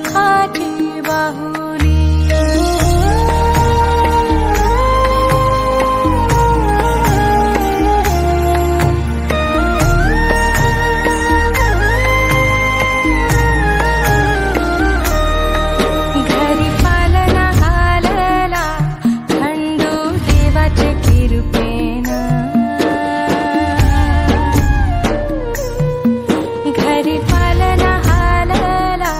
सुखाची बाहुली। घरी पालना घालला खंडू देवाचे कृपेन। घरी पालना घालला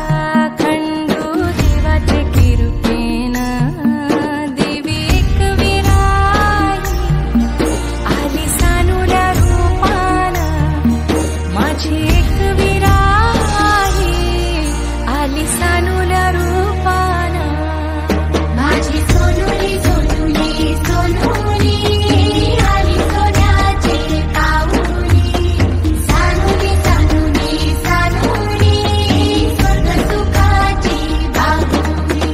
खंडू देवाचे कृपेन। देवी एक विराई आली सानुल्या रूपान। माझी एक विराई आली सानुल्या रूपान। माझी सोनुली सोनुली सोनुली आली सोन्याची काऊली। सानुली सानुली सानुली स्वर्ग सुखाची बाहुली।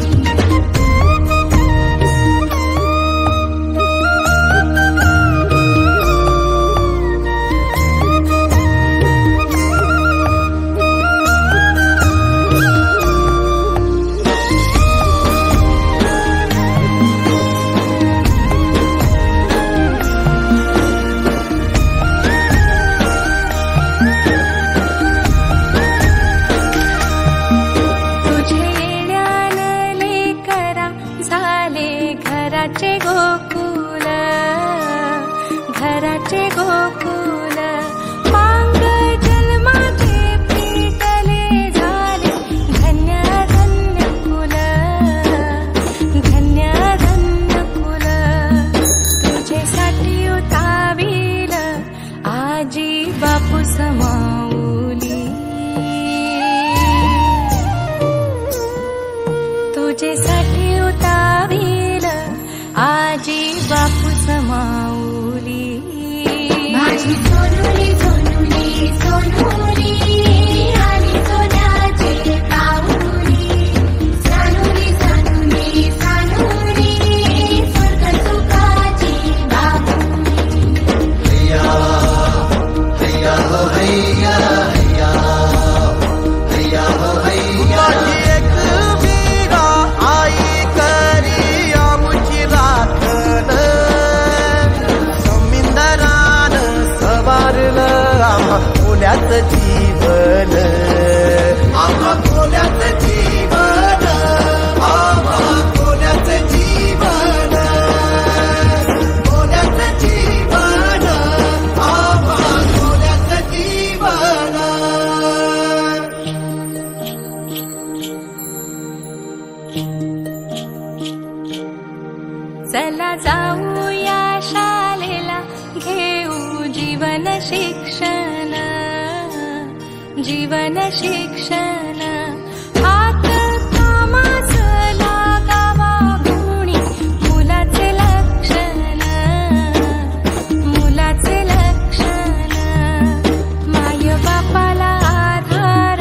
तुझे येण्यान लेकरा झाले घराचे गोकुल। घराचे गोकुल मांग जन्माचे पेटले झाले धन्य धन्य कुल। धन्य धन्य कुल तुझेसाठी उताविल आजी बापू समाऊली। तुझेसाठी उताविल आजी बापू समाऊली। माझी सोनुली सोनुली सोनुली आली सोन्याची काऊली। सानुली सानुली सानुली स्वर्ग सुखाची बाहुली। माझी एक वीरा आई करी आमुची राखण। समिंदरान सवारलं आम्हा कोल्यात जीवन। आम्हा कोल्यात जीवन। आम्हा कोल्यात जीवन। कोल्यात जीवन। आम्हा कोल्यात जीवन। चला जाऊया शाळेला घेऊ जीवन शिक्षण। जीवन शिक्षण हात कामास लागावा गुणी मुलाचे लक्षण। मुलाचे लक्षण माय बापाला आधार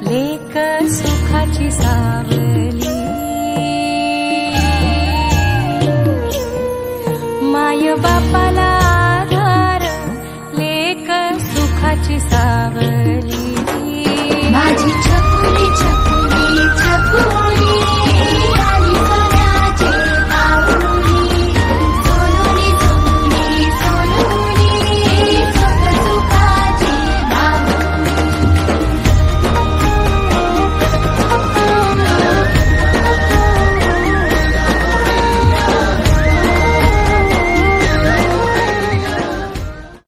लेक सुखाची सावली। माय बापाला आधार लेक सुखाची सावली। माझी